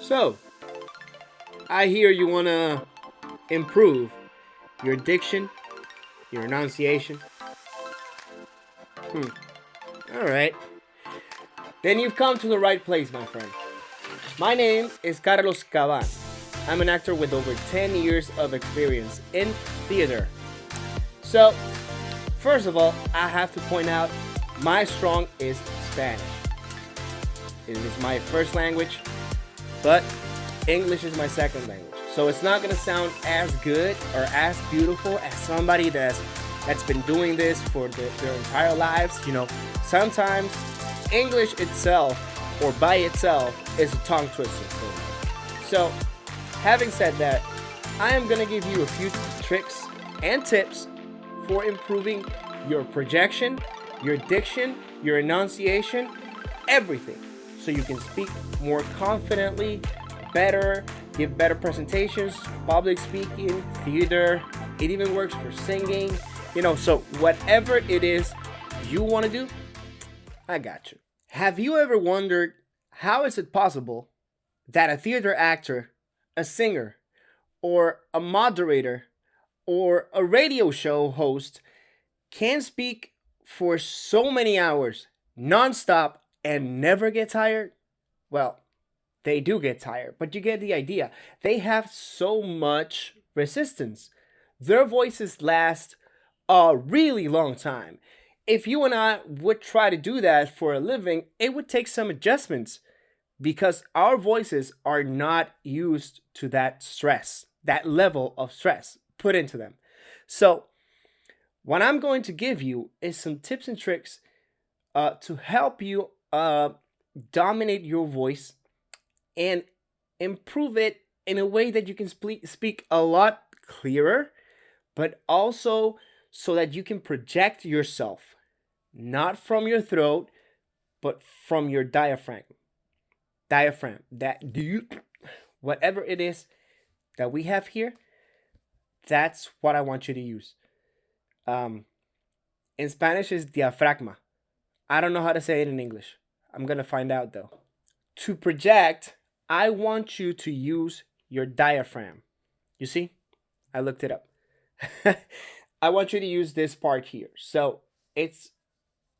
So, I hear you want to improve your diction, your enunciation. Alright. Then you've come to the right place, my friend. My name is Carlos Caban. I'm an actor with over 10 years of experience in theater. So, first of all, I have to point out my strong is Spanish. It is my first language, but English is my second language. So it's not gonna sound as good or as beautiful as somebody that's been doing this for their entire lives. Sometimes English itself or by itself is a tongue twister for me. So, having said that, I am gonna give you a few tricks and tips for improving your projection, your diction, your enunciation, everything, so you can speak more confidently, better, give better presentations, public speaking, theater. It even works for singing. So whatever it is you want to do, I got you. Have you ever wondered how is it possible that a theater actor, a singer, or a moderator, or a radio show host can speak for so many hours nonstop and never get tired? Well, they do get tired, but you get the idea. They have so much resistance. Their voices last a really long time. If you and I would try to do that for a living, it would take some adjustments because our voices are not used to that stress, that level of stress put into them. So, what I'm going to give you is some tips and tricks to help you dominate your voice and improve it in a way that you can speak a lot clearer, but also so that you can project yourself, not from your throat, but from your diaphragm. Diaphragm, whatever it is that we have here, that's what I want you to use. In Spanish is diaphragma. I don't know how to say it in English. I'm going to find out though. To project, I want you to use your diaphragm. You see? I looked it up. I want you to use this part here. So it's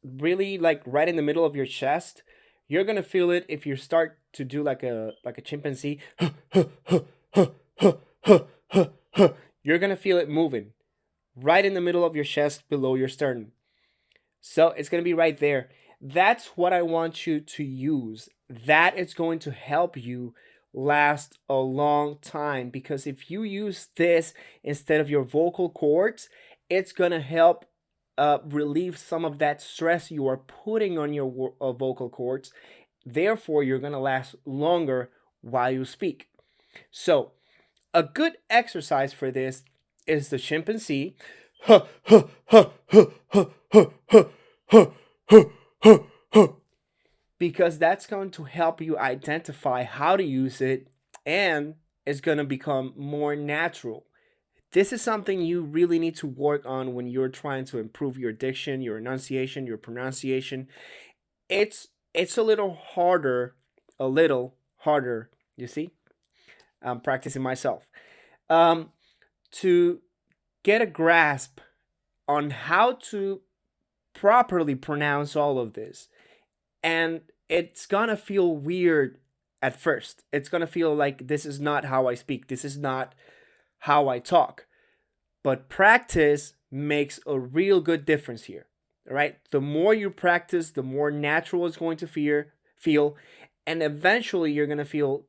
really like right in the middle of your chest. You're going to feel it if you start to do like a chimpanzee. You're going to feel it moving right in the middle of your chest below your sternum. So it's going to be right there. That's what I want you to use. That is going to help you last a long time, because if you use this instead of your vocal cords, it's going to help relieve some of that stress you are putting on your vocal cords. Therefore, you're going to last longer while you speak. So, a good exercise for this is the chimpanzee. Because that's going to help you identify how to use it, and it's going to become more natural. This is something you really need to work on when you're trying to improve your diction, your enunciation, your pronunciation. It's a little harder, you see? I'm practicing myself. To get a grasp on how to properly pronounce all of this. And it's gonna feel weird at first. It's gonna feel like this is not how I speak. This is not how I talk. But practice makes a real good difference here. All right? The more you practice, the more natural it's going to feel. And eventually you're gonna feel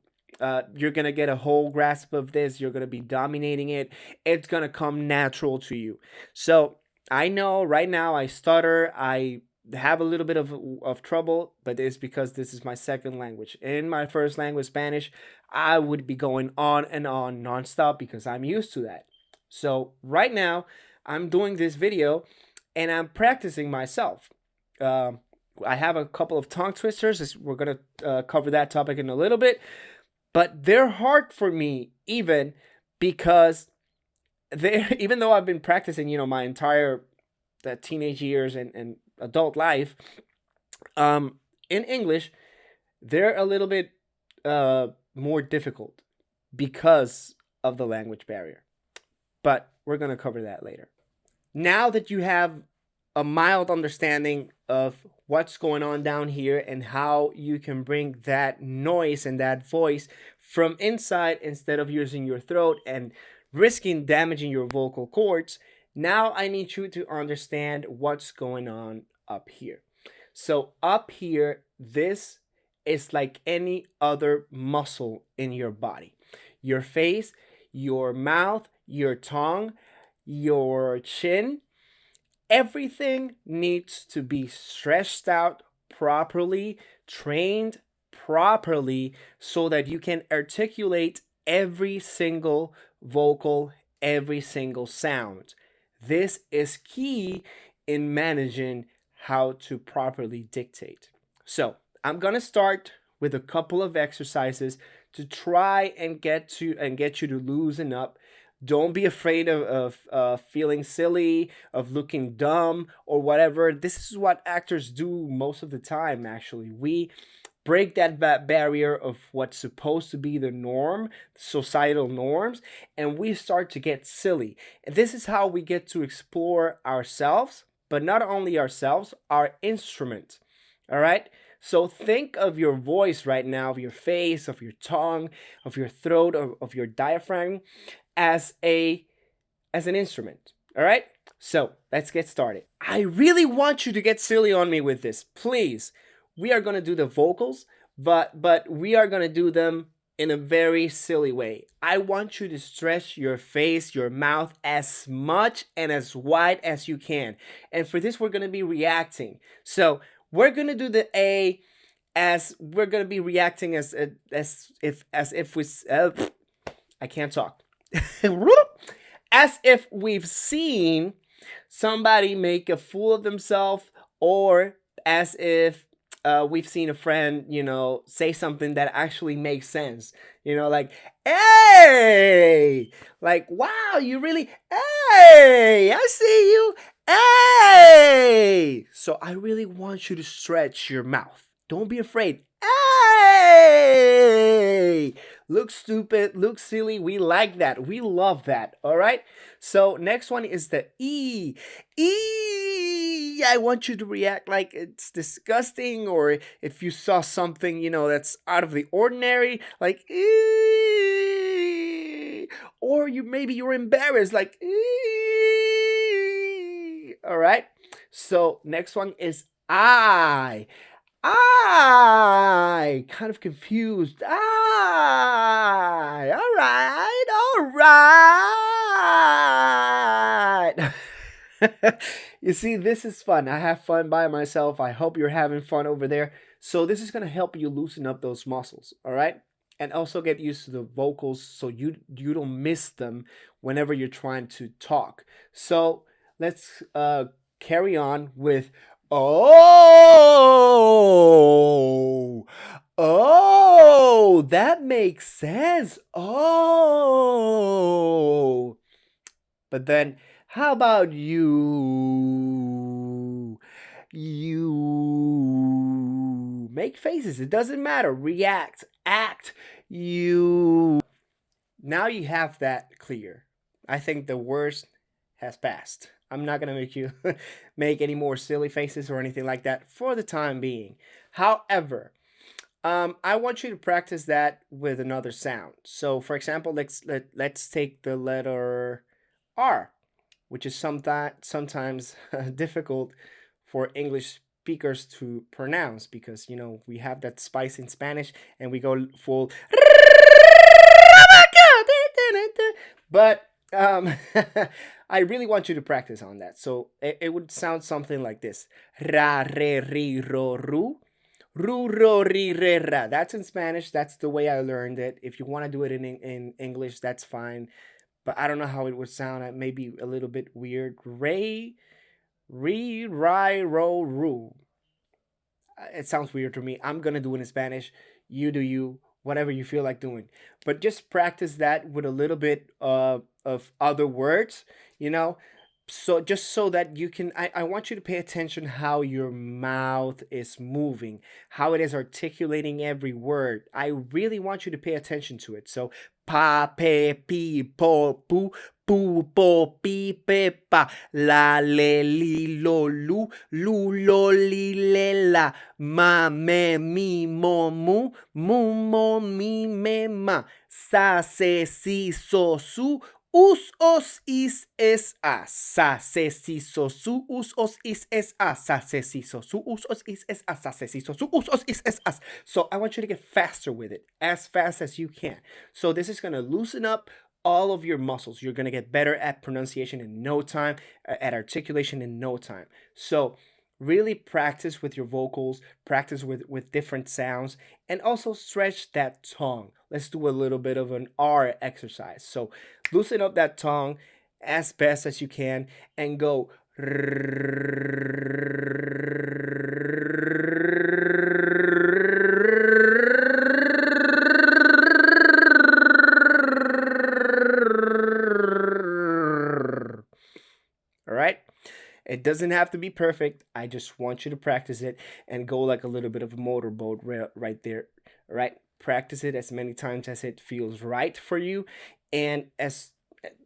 you're gonna get a whole grasp of this. You're gonna be dominating it. It's gonna come natural to you. So I know right now I stutter. I have a little bit of trouble, but it's because this is my second language. In my first language, Spanish, I would be going on and on nonstop because I'm used to that. So right now, I'm doing this video and I'm practicing myself. I have a couple of tongue twisters. We're going to cover that topic in a little bit. But they're hard for me even because even though I've been practicing, my entire teenage years and adult life, in English, they're a little bit more difficult because of the language barrier. But we're going to cover that later. Now that you have a mild understanding of what's going on down here and how you can bring that noise and that voice from inside instead of using your throat and risking damaging your vocal cords, now I need you to understand what's going on up here. So up here, this is like any other muscle in your body. Your face, your mouth, your tongue, your chin, everything needs to be stretched out properly, trained properly, so that you can articulate every single vocal, every single sound. This is key in managing how to properly dictate. So, I'm going to start with a couple of exercises to try and get you to loosen up. Don't be afraid of feeling silly, of looking dumb, or whatever. This is what actors do most of the time, actually. We break that barrier of what's supposed to be the norm, societal norms, and we start to get silly. And this is how we get to explore ourselves, but not only ourselves, our instrument. All right? So think of your voice right now, of your face, of your tongue, of your throat, of your diaphragm as an instrument. All right? So let's get started. I really want you to get silly on me with this. Please. We are going to do the vocals, but we are going to do them in a very silly way. I want you to stretch your face, your mouth as much and as wide as you can. And for this, we're going to be reacting. So we're going to do the A as we're going to be reacting as if we I can't talk. As if we've seen somebody make a fool of themselves, or as if we've seen a friend, say something that actually makes sense. Like, hey, like, wow, you really, hey, I see you, hey. So I really want you to stretch your mouth. Don't be afraid. Hey, look stupid, look silly. We like that. We love that. All right. So next one is the E. E. I want you to react like it's disgusting, or if you saw something, that's out of the ordinary, like E. Or you're embarrassed, like E. All right. So next one is I. Kind of confused. All right. You see, this is fun. I have fun by myself. I hope you're having fun over there. So this is going to help you loosen up those muscles, all right? And also get used to the vocals so you don't miss them whenever you're trying to talk. So let's carry on with Oh, that makes sense. Oh. But then, how about you? You make faces. It doesn't matter. React, act, you. Now you have that clear. I think the worst has passed. I'm not going to make you make any more silly faces or anything like that for the time being. However, I want you to practice that with another sound. So, for example, let's take the letter R, which is sometimes difficult for English speakers to pronounce because, we have that spice in Spanish and we go full. But I really want you to practice on that. So it would sound something like this. Ra, re, ri, ro, ru. Ru, ro, ri, re, ra. That's in Spanish. That's the way I learned it. If you want to do it in English, that's fine. But I don't know how it would sound. It may be a little bit weird. Re, ri, ri, ro, ru. It sounds weird to me. I'm going to do it in Spanish. You do you. Whatever you feel like doing. But just practice that with a little bit of other words, So just so that you can, I want you to pay attention how your mouth is moving, how it is articulating every word. I really want you to pay attention to it. So pa, pe, pi, po, pu, pu, po, pi, pe, pa, la, le, li, lo, lu, lo, li, le, la, ma, me, mi, mo, mu, mo, mi, me, ma, sa, se, si, so, su, us, os, is, es, a. Sa, se, si, so, su, us, os, is, es, a. Sa, se, si, so, su, us, os, is, es, a. Sa, se, si, so, su, us, os, is, es, a. So I want you to get faster with it, as fast as you can. So this is going to loosen up all of your muscles. You're going to get better at pronunciation in no time, at articulation in no time. So really practice with your vocals, practice with different sounds, and also stretch that tongue. Let's do a little bit of an R exercise. So loosen up that tongue as best as you can and go. All right? It doesn't have to be perfect. I just want you to practice it and go like a little bit of a motorboat right there. All right? Practice it as many times as it feels right for you. And as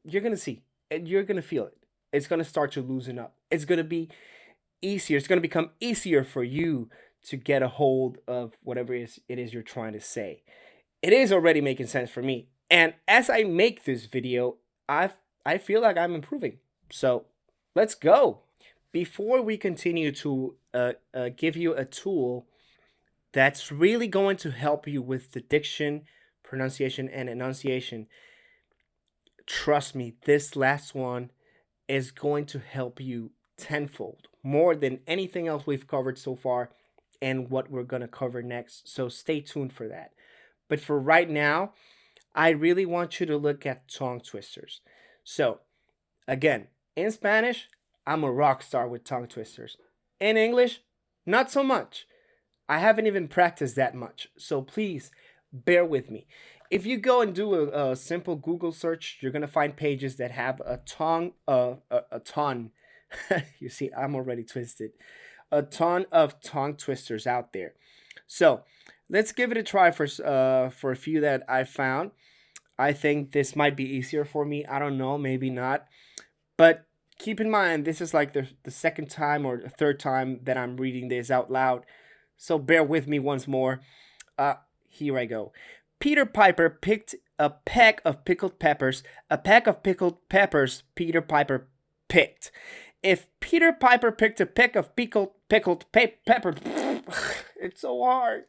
you're going to see, and you're going to feel it. It's going to start to loosen up. It's going to be easier. It's going to become easier for you to get a hold of whatever it is you're trying to say. It is already making sense for me. And as I make this video, I feel like I'm improving. So let's go. Before we continue to give you a tool that's really going to help you with the diction, pronunciation, and enunciation, trust me, this last one is going to help you tenfold, more than anything else we've covered so far and what we're going to cover next. So stay tuned for that. But for right now, I really want you to look at tongue twisters. So again, in Spanish, I'm a rock star with tongue twisters. In English, not so much. I haven't even practiced that much. So please bear with me. If you go and do a simple Google search, you're going to find pages that have a ton. You see, I'm already twisted. A ton of tongue twisters out there. So let's give it a try for a few that I found. I think this might be easier for me. I don't know, maybe not. But keep in mind, this is like the second time or the third time that I'm reading this out loud. So bear with me once more. Here I go. Peter Piper picked a peck of pickled peppers. A peck of pickled peppers Peter Piper picked. If Peter Piper picked a peck of pickled peppers, it's so hard.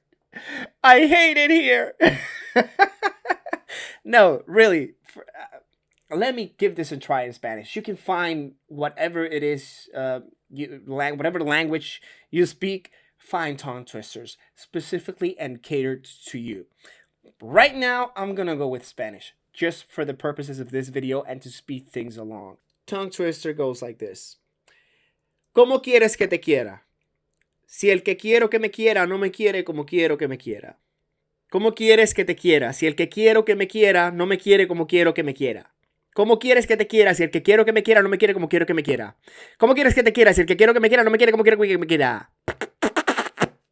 I hate it here. No, really. Let me give this a try in Spanish. You can find whatever it is, whatever language you speak, find tongue twisters specifically and catered to you. Right now, I'm going to go with Spanish, just for the purposes of this video and to speed things along. Tongue twister goes like this. ¿Cómo quieres que te quiera? Si el que quiero que me quiera no me quiere como quiero que me quiera. ¿Cómo quieres que te quiera? Si el que quiero que me quiera no me quiere como quiero que me quiera. ¿Cómo quieres que te quiera si el que quiero que me quiera no me quiere como quiero que me quiera? ¿Cómo quieres que te quiera si el que quiero que me quiera no me quiere como quiero que me quiera?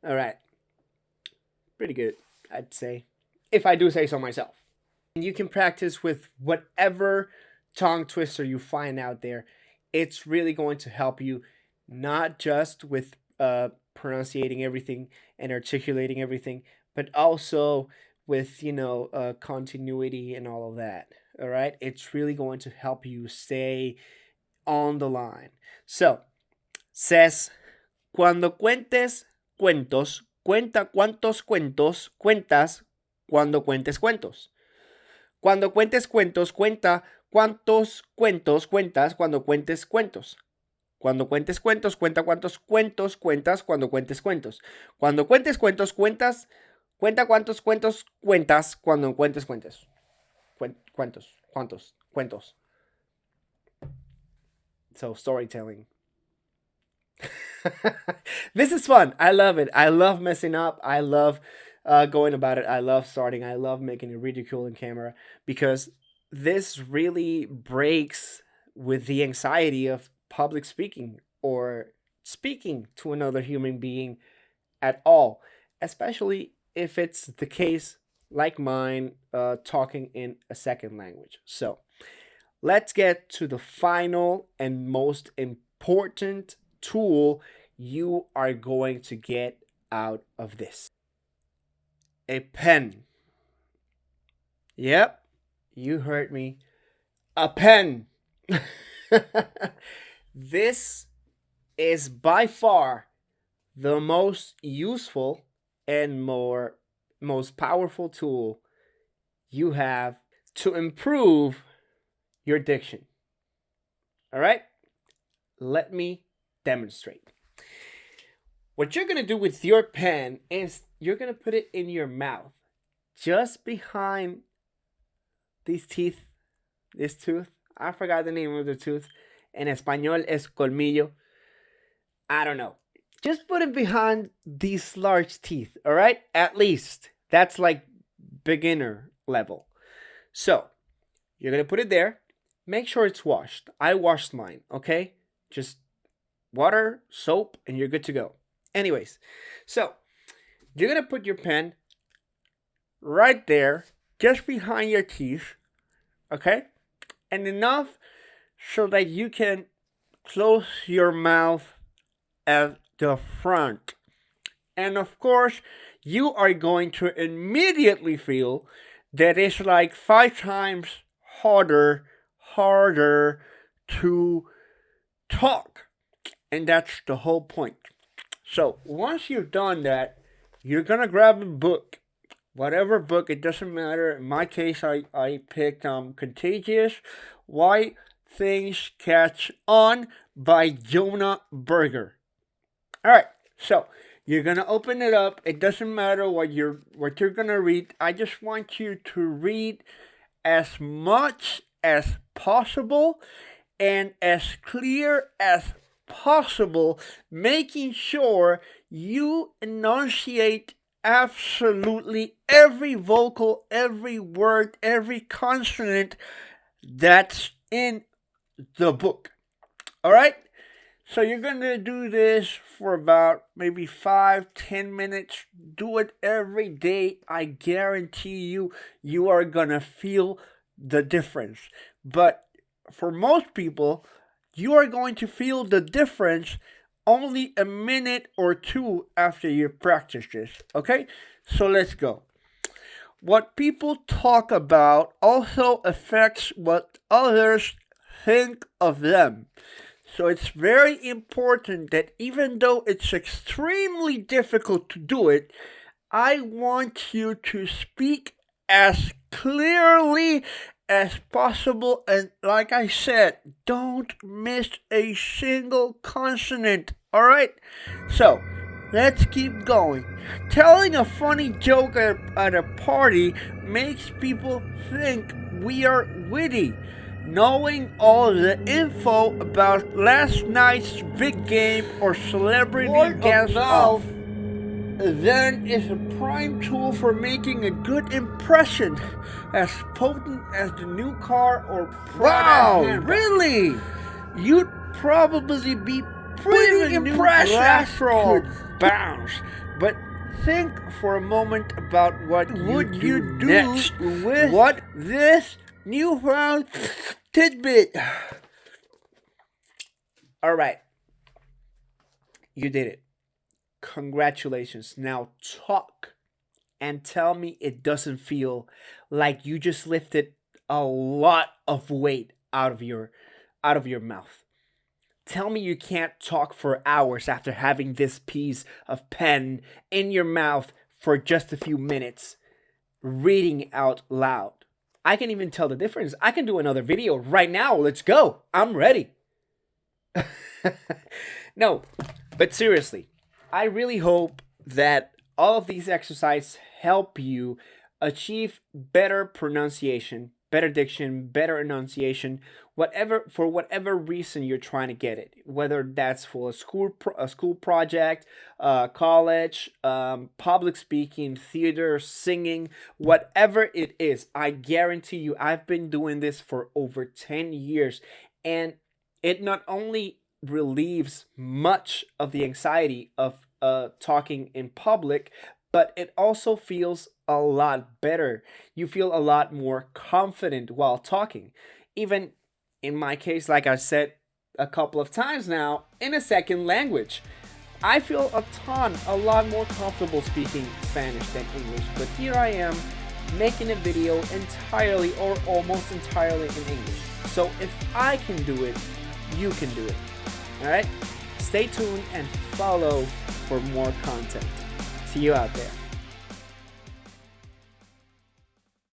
All right. Pretty good, I'd say, if I do say so myself. And you can practice with whatever tongue twister you find out there. It's really going to help you, not just with pronunciating everything and articulating everything, but also with, continuity and all of that. All right? It's really going to help you stay on the line. So, says, cuando cuentes cuentos, cuenta cuántos cuentos cuentas cuando cuentes cuentos. Cuando cuentes cuentos, cuenta cuántos cuentos cuentas cuando cuentes cuentos. Cuando cuentes cuentos, cuenta cuántos cuentos cuentas cuando cuentes cuentos. Cuando cuentes cuentos, cuenta cuántos cuentos cuentas cuando cuentes cuentos. Cuentos. So, storytelling. This is fun. I love it. I love messing up. I love going about it. I love starting. I love making it ridicule in camera because this really breaks with the anxiety of public speaking or speaking to another human being at all, especially if it's the case like mine, talking in a second language. So let's get to the final and most important tool you are going to get out of this: a pen. Yep, you heard me. A pen. This is by far the most useful and most powerful tool you have to improve your diction. All right? Let me demonstrate. What you're going to do with your pen is you're going to put it in your mouth, just behind these teeth, this tooth. I forgot the name of the tooth. En español es colmillo. I don't know. Just put it behind these large teeth, all right? At least. That's like beginner level. So, you're going to put it there. Make sure it's washed. I washed mine, okay? Just water, soap, and you're good to go. Anyways, so you're going to put your pen right there, just behind your teeth, okay? And enough so that you can close your mouth at the front. And of course, you are going to immediately feel that it's like 5 times harder to talk. And that's the whole point. So once you've done that, you're going to grab a book. Whatever book, it doesn't matter. In my case, I picked Contagious: Why Things Catch On by Jonah Berger. All right, so you're gonna open it up. It doesn't matter what you're gonna read. I just want you to read as much as possible and as clear as possible, making sure you enunciate absolutely every vocal, every word, every consonant that's in the book. All right? So you're going to do this for about maybe 5-10 minutes. Do it every day. I guarantee you are going to feel the difference. But for most people, you are going to feel the difference only a minute or two after you practice this. Okay? So let's go. What people talk about also affects what others think of them. So it's very important that even though it's extremely difficult to do it, I want you to speak as clearly as possible. And like I said, don't miss a single consonant. All right? So let's keep going. Telling a funny joke at a party makes people think we are witty. Knowing all the info about last night's big game or celebrity guest off then is a prime tool for making a good impression, as potent as the new car or product. Wow, really? You'd probably be pretty impressed after all. Bounce. But think for a moment about what would you do next with what this newfound tidbit. All right. You did it. Congratulations. Now talk and tell me it doesn't feel like you just lifted a lot of weight out of your mouth. Tell me you can't talk for hours after having this piece of pen in your mouth for just a few minutes, reading out loud. I can even tell the difference. I can do another video right now. Let's go. I'm ready. No, but seriously, I really hope that all of these exercises help you achieve better pronunciation, better diction, better enunciation, for whatever reason you're trying to get it. Whether that's for a school project, college, public speaking, theater, singing, whatever it is. I guarantee you, I've been doing this for over 10 years, And it not only relieves much of the anxiety of talking in public, but it also feels a lot better. You feel a lot more confident while talking. Even in my case, like I said a couple of times now, in a second language. I feel a lot more comfortable speaking Spanish than English, but here I am making a video entirely or almost entirely in English. So if I can do it, you can do it. Alright? Stay tuned and follow for more content. See you out there.